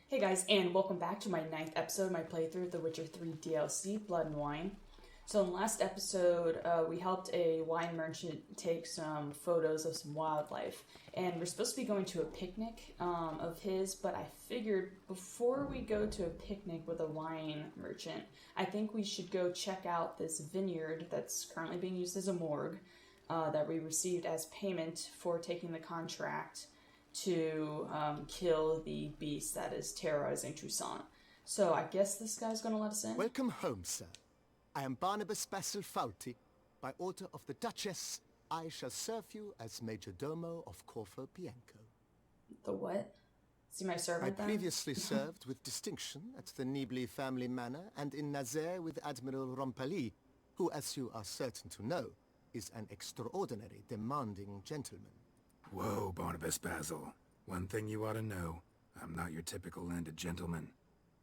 Hey guys, and welcome back to my 9th episode of my playthrough of The Witcher 3 DLC, Blood and Wine. So in the last episode, we helped a wine merchant take some photos of some wildlife, and we're supposed to be going to a picnic of his, but I figured before we go to a picnic with a wine merchant, I think we should go check out this vineyard that's currently being used as a morgue that we received as payment for taking the contract to kill the beast that is terrorizing Toussaint. So I guess this guy's gonna let us in? Welcome home, sir. I am Barnabas Basilfauti. By order of the Duchess, I shall serve you as Major Domo of Corvo Bianco. The what? Is he my servant I previously served with distinction at the Nibli family manor and in Nazaire with Admiral Rompali, who, as you are certain to know, is an extraordinary, demanding gentleman. Whoa, Barnabas Basil. One thing you ought to know. I'm not your typical landed gentleman.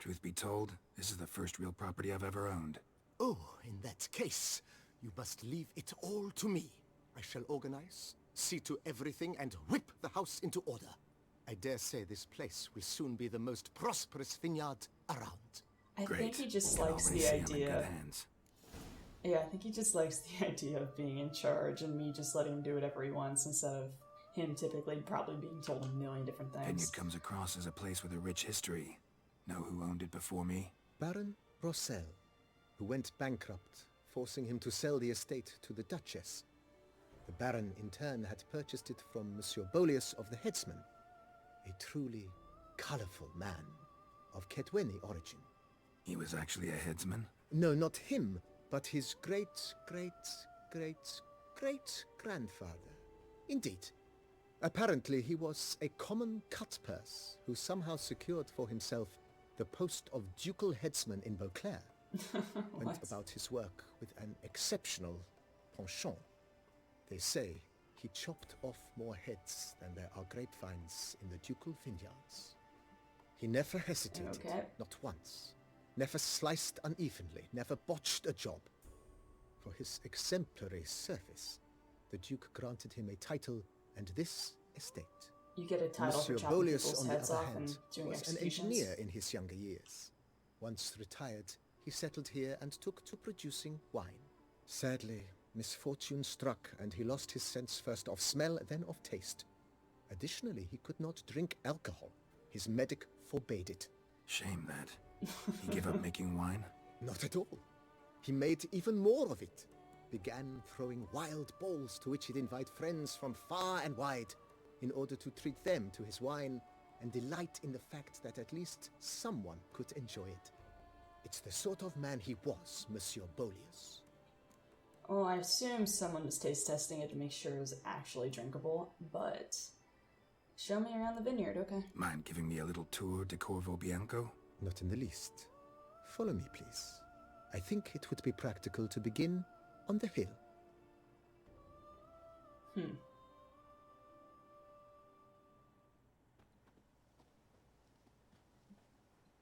Truth be told, this is the first real property I've ever owned. Oh, in that case, you must leave it all to me. I shall organize, see to everything, and whip the house into order. I dare say this place will soon be the most prosperous vineyard around. I think he just likes the idea. Yeah, I think he just likes the idea of being in charge and me just letting him do whatever he wants instead of him typically probably being told a million different things. Vineyard comes across as a place with a rich history. Know who owned it before me? Baron Rossel, who went bankrupt, forcing him to sell the estate to the Duchess. The Baron, in turn, had purchased it from Monsieur Bolius of the Headsman, a truly colorful man of Ketweni origin. He was actually a headsman? No, not him, but his great-great-great-great-grandfather. Indeed. Apparently, he was a common cutpurse who somehow secured for himself the post of ducal headsman in Beauclair. Went about his work with an exceptional penchant. They say he chopped off more heads than there are grapevines in the ducal vineyards. He never hesitated, not once. Never sliced unevenly, never botched a job. For his exemplary service, the Duke granted him a title and this estate. You get a title Monsieur for chopping Bolius, people's on the heads other off hand, and doing was an executions. engineer in his younger years. Once retired, he settled here and took to producing wine. Sadly, misfortune struck and he lost his sense first of smell, then of taste. Additionally, he could not drink alcohol. His medic forbade it. Shame that. He gave up making wine? Not at all. He made even more of it. Began throwing wild balls to which he'd invite friends from far and wide in order to treat them to his wine and delight in the fact that at least someone could enjoy it. It's the sort of man he was, Monsieur Bolius. Well, I assume someone was taste testing it to make sure it was actually drinkable, but show me around the vineyard, okay? Mind giving me a little tour de Corvo Bianco? Not in the least. Follow me, please. I think it would be practical to begin on the hill.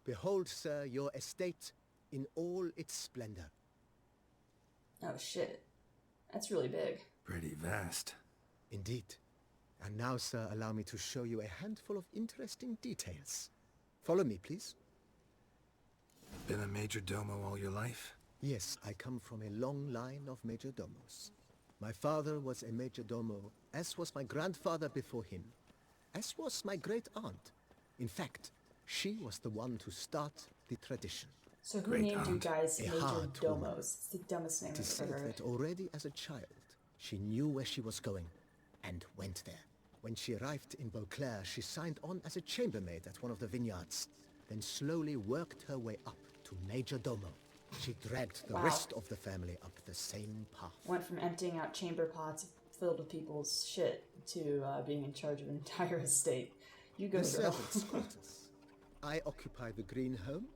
Behold, sir, your estate in all its splendor. Oh shit. That's really big. Pretty vast. Indeed. And now, sir, allow me to show you a handful of interesting details. Follow me, please. Been a major domo all your life? Yes, I come from a long line of major domos. My father was a major domo, as was my grandfather before him, as was my great-aunt. In fact, she was the one to start the tradition. So who named you guys Major Domos? It's the dumbest name It is I've ever said heard. that already as a child, she knew where she was going, and went there. When she arrived in Beauclair, she signed on as a chambermaid at one of the vineyards, then slowly worked her way up to Major Domo. She dragged the rest of the family up the same path. Went from emptying out chamber pots filled with people's shit to being in charge of an entire estate. You go, The girl. servants' quarters. I occupy the green home.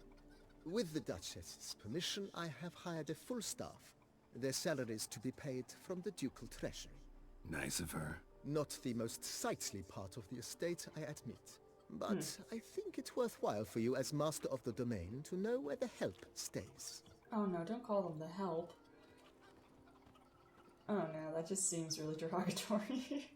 With the Duchess's permission, I have hired a full staff. Their salaries to be paid from the ducal treasury. Nice of her. Not the most sightly part of the estate, I admit. But I think it's worthwhile for you as master of the domain to know where the help stays. Oh no, don't call them the help. Oh no, that just seems really derogatory.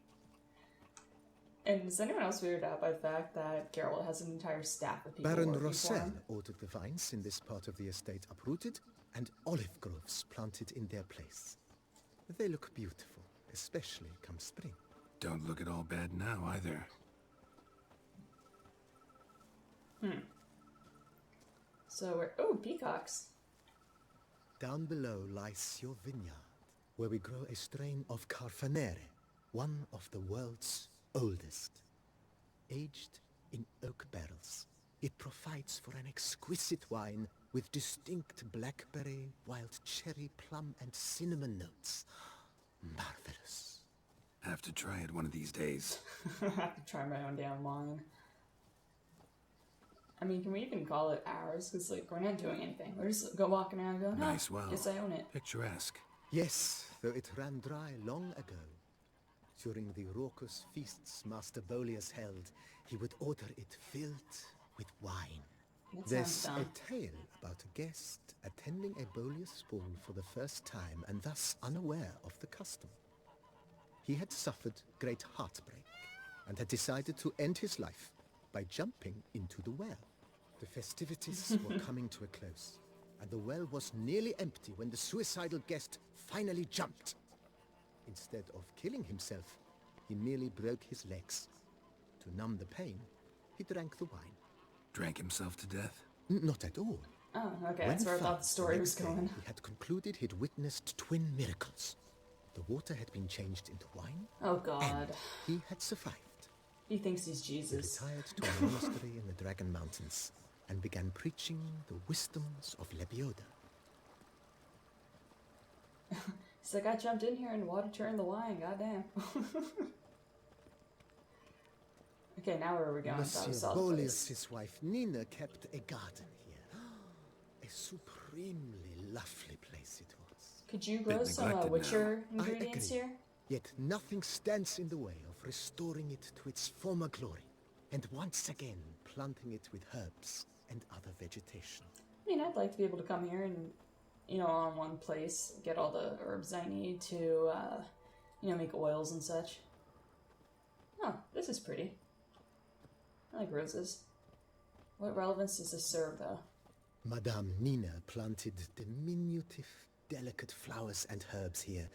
And is anyone else weirded out by the fact that Geralt has an entire staff of people Baron working for Rossel him? ordered the vines in this part of the estate uprooted and olive groves planted in their place. They look beautiful, especially come spring. Don't look at all bad now, either. So we're... Oh, peacocks. Down below lies your vineyard, where we grow a strain of Carfanere, one of the world's oldest. Aged in oak barrels, it provides for an exquisite wine with distinct blackberry, wild cherry, plum, and cinnamon notes. Marvelous. Have to try it one of these days. I have to try my own damn wine. I mean, can we even call it ours? Because, like, we're not doing anything. We're just go walking around going, Nice oh, well. yes, I own it. Picturesque. Yes, though it ran dry long ago. During the raucous feasts Master Bolius held, he would order it filled with wine. That There's sounds a dumb. tale about a guest attending a Bolius ball for the first time and thus unaware of the custom. He had suffered great heartbreak and had decided to end his life by jumping into the well. The festivities were coming to a close, and the well was nearly empty when the suicidal guest finally jumped. Instead of killing himself, he merely broke his legs. To numb the pain, he drank the wine. Drank himself to death? Not at all. Oh, okay, When that's where I found thought the story the was next day, going. He had concluded he'd witnessed twin miracles. The water had been changed into wine, Oh, and God. he had survived. He thinks he's He Jesus. retired to a monastery in the Dragon Mountains and began preaching the wisdoms of Lebioda. He's like, I jumped in here and water turned the wine, goddamn. Okay, now where are we going? That Monsieur was solid place. Bolius' wife Nina kept a garden here. A supremely lovely place it was. Could you grow Bit some neglected Witcher now. I ingredients agree. here? Yet nothing stands in the way of restoring it to its former glory, and once again planting it with herbs and other vegetation. I mean, I'd like to be able to come here and, you know, all in one place, get all the herbs I need to, you know, make oils and such. Oh, this is pretty. I like roses. What relevance does this serve, though? Madame Nina planted diminutive, delicate flowers and herbs here.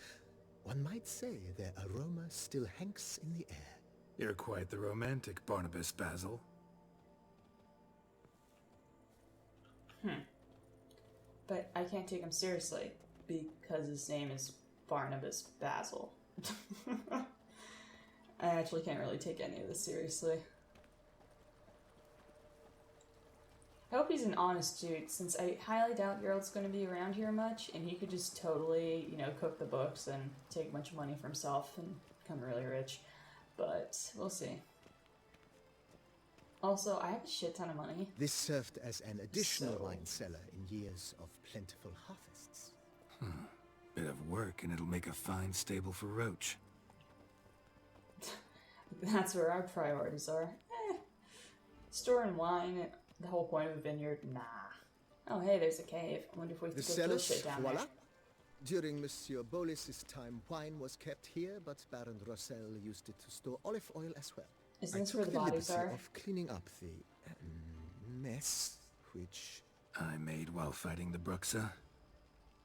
One might say their aroma still hangs in the air. You're quite the romantic, Barnabas Basil. But I can't take him seriously because his name is Barnabas Basil. I actually can't really take any of this seriously. I hope he's an honest dude, since I highly doubt Geralt's going to be around here much, and he could just totally, you know, cook the books and take a bunch of money for himself and become really rich. But we'll see. Also, I have a shit ton of money. This served as an additional So- wine cellar in years of plentiful harvests. Bit of work and it'll make a fine stable for Roach. That's where our priorities are. Storing wine, the whole point of a vineyard, nah. Oh, hey, there's a cave. I wonder if we have The to go through cellars, shit down voila. there. During Monsieur Bolis's time, wine was kept here, but Baron Rossel used it to store olive oil as well. Isn't I this where took the the bodies liberty are? of cleaning up the mess, which... I made while fighting the Bruxa.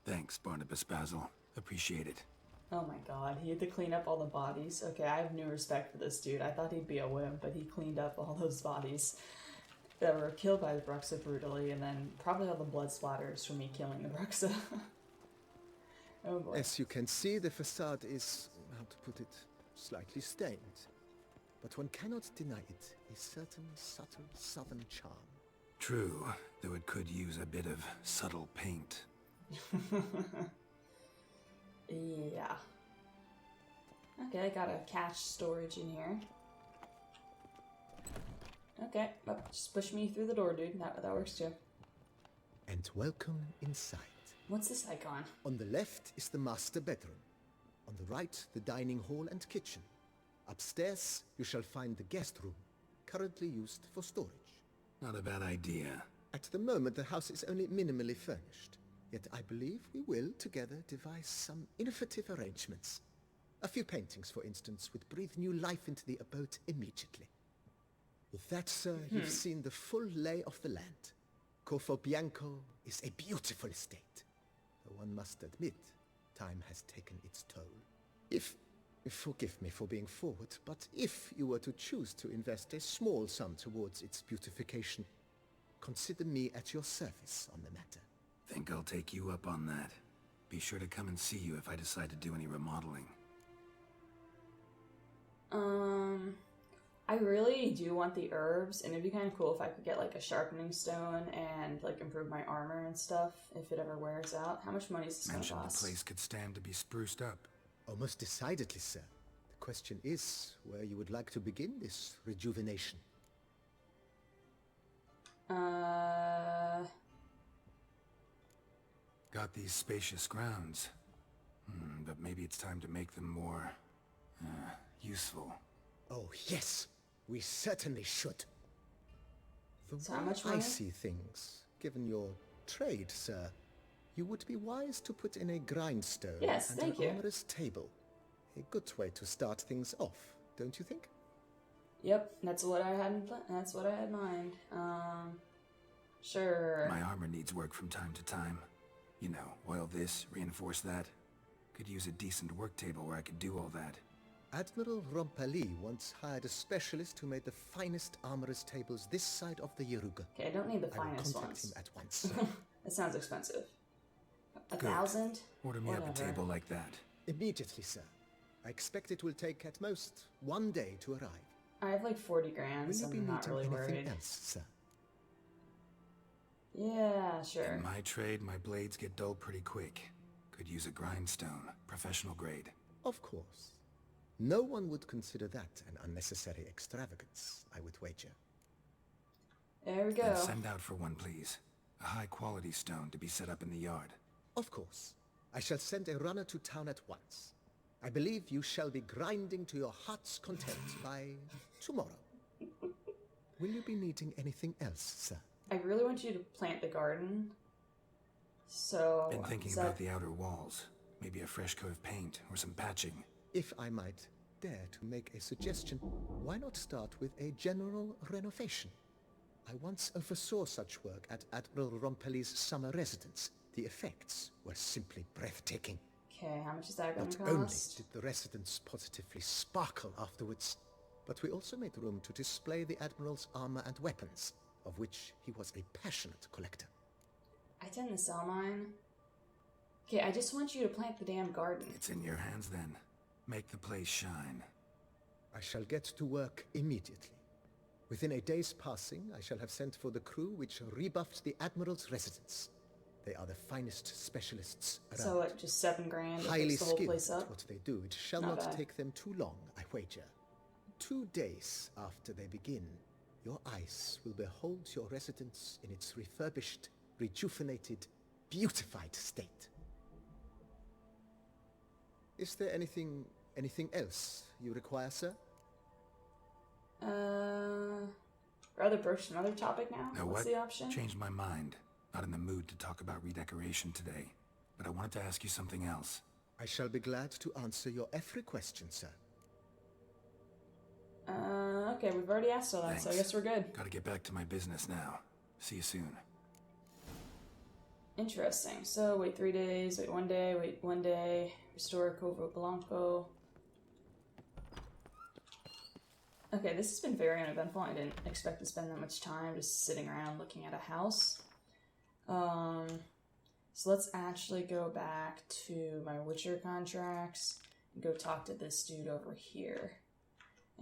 Thanks, Barnabas Basil. Appreciate it. Oh my god, he had to clean up all the bodies. Okay, I have new respect for this dude. I thought he'd be a wimp, but he cleaned up all those bodies that were killed by the Bruxa brutally, and then probably all the blood splatters from me killing the Bruxa. Oh boy. As you can see, the facade is, how to put it, slightly stained. But one cannot deny it a certain subtle southern charm. True, though it could use a bit of subtle paint. Yeah. Okay, I got a cache storage in here. Okay, well, just push me through the door, dude. That works too. And welcome inside. What's this icon? On the left is the master bedroom. On the right, the dining hall and kitchen. Upstairs, you shall find the guest room, currently used for storage. Not a bad idea. At the moment, the house is only minimally furnished. Yet I believe we will, together, devise some innovative arrangements. A few paintings, for instance, would breathe new life into the abode immediately. With that, sir, you've seen the full lay of the land. Corfo Bianco is a beautiful estate. Though one must admit, time has taken its toll. Forgive me for being forward, but if you were to choose to invest a small sum towards its beautification, consider me at your service on the matter. Think I'll take you up on that. Be sure to come and see you if I decide to do any remodeling. I really do want the herbs, and it'd be kind of cool if I could get like a sharpening stone and like improve my armor and stuff if it ever wears out. How much money is this going to Mentioned cost? the place could stand to be spruced up. Oh, most decidedly, sir. The question is where you would like to begin this rejuvenation. Got these spacious grounds. But maybe it's time to make them more, useful. Oh, yes. We certainly should. The So how way much I money? see things, given your trade, sir, you would be wise to put in a grindstone Yes, and thank an you. armorer's table. A good way to start things off, don't you think? Yep, that's what I had that's what I had in mind. Sure. My armor needs work from time to time. You know, oil this, reinforce that. Could use a decent work table where I could do all that. Admiral Rompali once hired a specialist who made the finest armorer's tables this side of the Yaruga. Okay, I don't need the I will finest contact ones. him at once, sir. That sounds expensive. A Good. 1,000? Order me up a Whatever. table like that. Immediately, sir. I expect it will take at most 1 day to arrive. I have like 40 grand, Will so you be I'm not needing really anything worried. else, sir? Yeah, sure. In my trade, my blades get dull pretty quick. Could use a grindstone, professional grade. Of course. No one would consider that an unnecessary extravagance, I would wager. There we go. Then send out for one, please. A high-quality stone to be set up in the yard. Of course. I shall send a runner to town at once. I believe you shall be grinding to your heart's content by tomorrow. Will you be needing anything else, sir? I really want you to plant the garden. So, Been thinking is that- about the outer walls. Maybe a fresh coat of paint or some patching. If I might dare to make a suggestion, why not start with a general renovation? I once oversaw such work at Admiral Rompeli's summer residence. The effects were simply breathtaking. Okay, how much is that going Not to only cost? did the residence positively sparkle afterwards, but we also made room to display the Admiral's armor and weapons, of which he was a passionate collector. I tend to sell mine. Okay, I just want you to plant the damn garden. It's in your hands then. Make the place shine. I shall get to work immediately. Within a day's passing, I shall have sent for the crew which rebuffed the Admiral's residence. They are the finest specialists around. So what, just 7 grand to Highly fix the whole skilled place at up? what they do. It shall Not not bad. take them too long, I wager. 2 days after they begin, your eyes will behold your residence in its refurbished, rejuvenated, beautified state. Is there anything else you require, sir? Rather broach another topic now? Know What's what? the option? Changed my mind. Not in the mood to talk about redecoration today. But I wanted to ask you something else. I shall be glad to answer your every question, sir. Okay, we've already asked all that, so I Thanks. guess we're good. Gotta get back to my business now. See you soon. Interesting. So, wait 3 days, wait 1 day, wait 1 day, restore Covo Blanco. Okay, this has been very uneventful. I didn't expect to spend that much time just sitting around looking at a house. So let's actually go back to my Witcher contracts and go talk to this dude over here.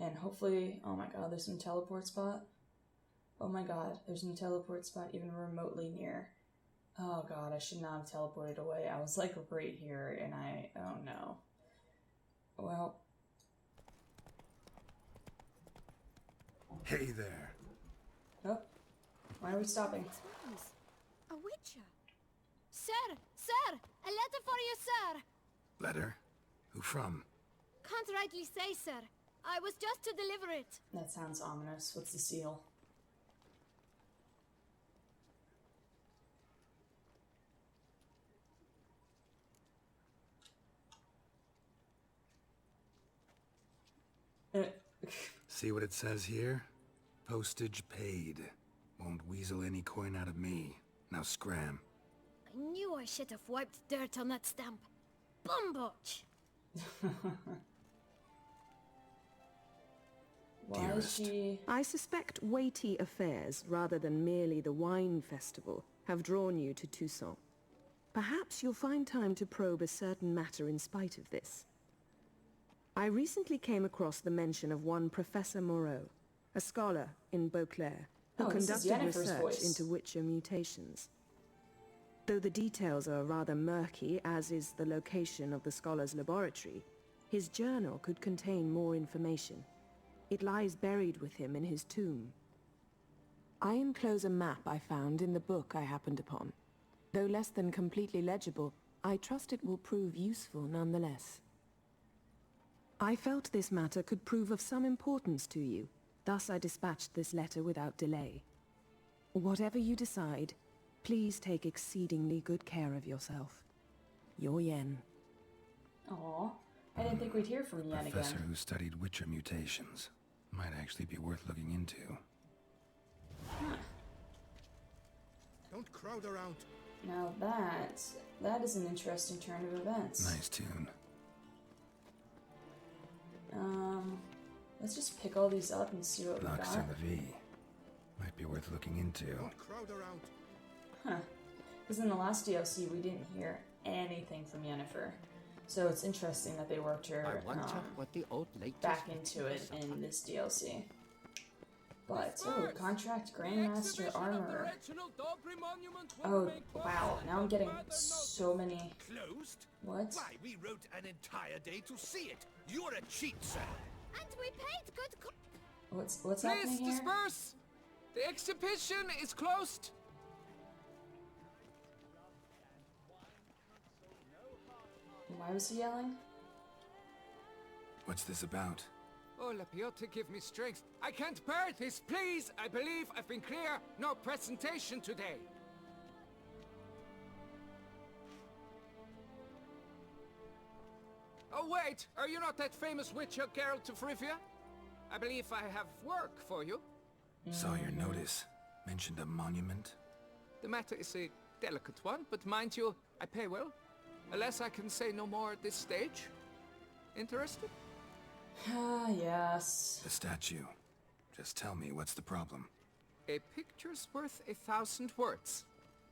And hopefully, oh my god, there's no teleport spot. Oh my god, there's no teleport spot even remotely near. Oh god, I should not have teleported away. I was like right here and oh no. Well, Hey there. oh, why are we stopping? Rose, a witcher. Sir, sir, a letter for you, sir. Letter? Who from? Can't rightly say, sir. I was just to deliver it. That sounds ominous. What's the seal? See what it says here? Postage paid. Won't weasel any coin out of me. Now scram. I knew I should have wiped dirt on that stamp. Bumbotch! Why is Dearest. she... I suspect weighty affairs, rather than merely the wine festival, have drawn you to Toussaint. Perhaps you'll find time to probe a certain matter in spite of this. I recently came across the mention of one Professor Moreau, a scholar in Beauclair, who Oh, this is conducted Yennefer's research voice. into Witcher mutations. Though the details are rather murky, as is the location of the scholar's laboratory, his journal could contain more information. It lies buried with him in his tomb. I enclose a map I found in the book I happened upon. Though less than completely legible, I trust it will prove useful nonetheless. I felt this matter could prove of some importance to you, thus I dispatched this letter without delay. Whatever you decide, please take exceedingly good care of yourself. Your Yen. Aw, I didn't think we'd hear from Yen Professor again. who studied Witcher mutations. Might actually be worth looking into. Don't crowd around. Now that is an interesting turn of events. Nice tune. Let's just pick all these up and see what we Lux got. and the V. Might be worth looking into. Don't crowd around. Huh. Because in the last DLC, we didn't hear anything from Yennefer. So it's interesting that they worked her what the old latest back into it in this DLC. But, oh, Contract Grandmaster Armor. Oh, wow. Now I'm getting so many... Closed? What? Why, we wrote an entire day to see it. You're a cheat, sir. And we paid good What's Please happening here? disperse! The exhibition is closed! Why was he yelling? What's this about? Oh, Lapiota, give me strength. I can't bear this, please! I believe I've been clear. No presentation today. Oh, wait! Are you not that famous witcher, Geralt of Rivia? I believe I have work for you. Saw your notice. Mentioned a monument. The matter is a delicate one, but mind you, I pay well. Alas, I can say no more at this stage. Interested? Ah, yes. The statue. Just tell me what's the problem. A picture's worth 1,000 words.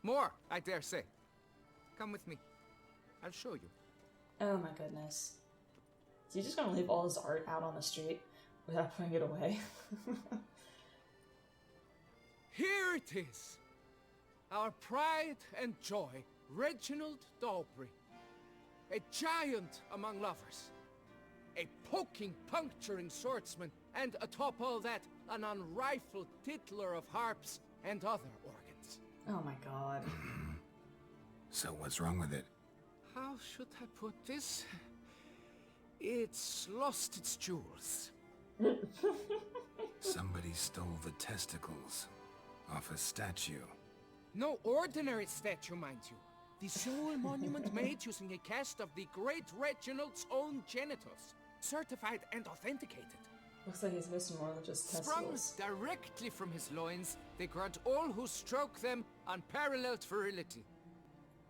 More, I dare say. Come with me. I'll show you. Oh my goodness. Is he just gonna leave all his art out on the street without putting it away? Here it is. Our pride and joy, Reginald Dalbury. A giant among lovers. A poking, puncturing swordsman, and atop all that, an unrifled tittler of harps and other organs. Oh my god. So what's wrong with it? How should I put this? It's lost its jewels. Somebody stole the testicles off a statue. No ordinary statue, mind you. The sole monument made using a cast of the great Reginald's own genitals. Certified and authenticated. Looks like he's missing more than just Sprung testicles. directly from his loins, they grant all who stroke them unparalleled virility.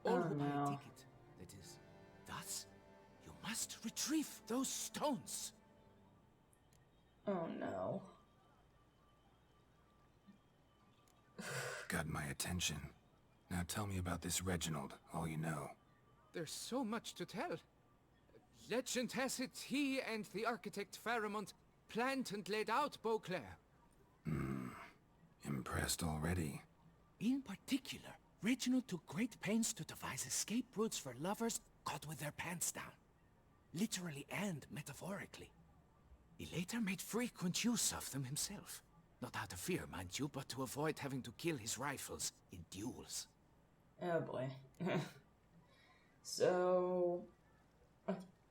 All Oh, who buy no. a ticket, that is. Thus, you must retrieve those stones. Oh no. Got my attention. Now tell me about this Reginald, all you know. There's so much to tell. Legend has it he and the architect Pharamond planned and laid out Beauclair. Impressed already. In particular, Reginald took great pains to devise escape routes for lovers caught with their pants down. Literally and metaphorically. He later made frequent use of them himself. Not out of fear, mind you, but to avoid having to kill his rifles in duels. Oh boy. So...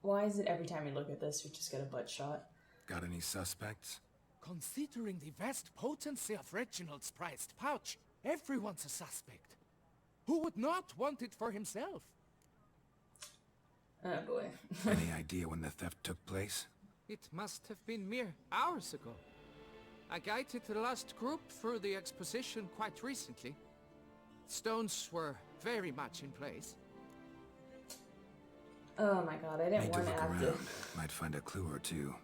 why is it every time we look at this, we just get a butt shot? Got any suspects? Considering the vast potency of Reginald's prized pouch, everyone's a suspect. Who would not want it for himself? Oh boy. Any idea when the theft took place? It must have been mere hours ago. I guided the last group through the exposition quite recently. Stones were very much in place. Oh my god, I didn't Need to want look to have around. to. Might find a clue or two.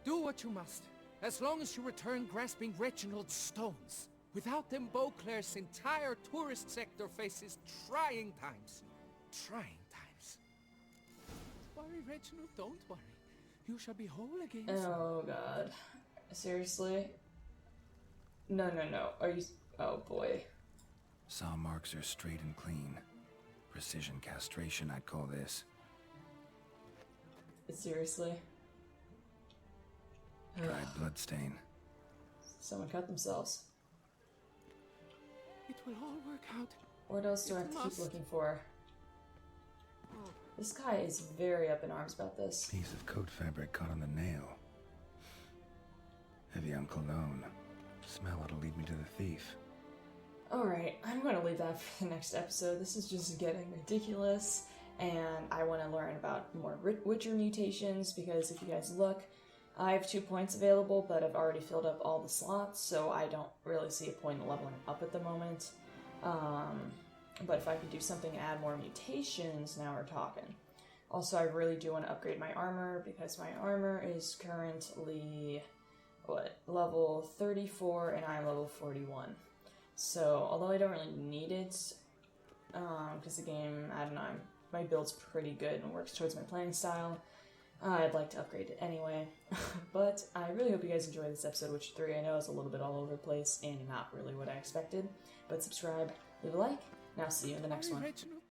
Do what you must, as long as you return grasping Reginald's stones. Without them, Beauclair's entire tourist sector faces trying times. Trying times. Don't worry, Reginald, don't worry. You shall be whole again. Oh god. Seriously? No, no, no. Are you... Oh boy. Saw marks are straight and clean. Precision castration, I'd call this. Seriously? Dried bloodstain. Someone cut themselves. It will all work out. What else do I have to keep looking for? This guy is very up in arms about this. Piece of coat fabric caught on the nail. Heavy on cologne. Smell it'll lead me to the thief. Alright, I'm going to leave that for the next episode. This is just getting ridiculous, and I want to learn about more Witcher mutations, because if you guys look, I have 2 points available, but I've already filled up all the slots, so I don't really see a point in leveling up at the moment. But if I could do something to add more mutations, now we're talking. Also, I really do want to upgrade my armor, because my armor is currently, level 34, and I'm level 41. So, although I don't really need it, because the game, I don't know, my build's pretty good and works towards my playing style, I'd like to upgrade it anyway. But I really hope you guys enjoyed this episode of Witcher 3. I know it's a little bit all over the place and not really what I expected, but subscribe, leave a like, and I'll see you in the next one.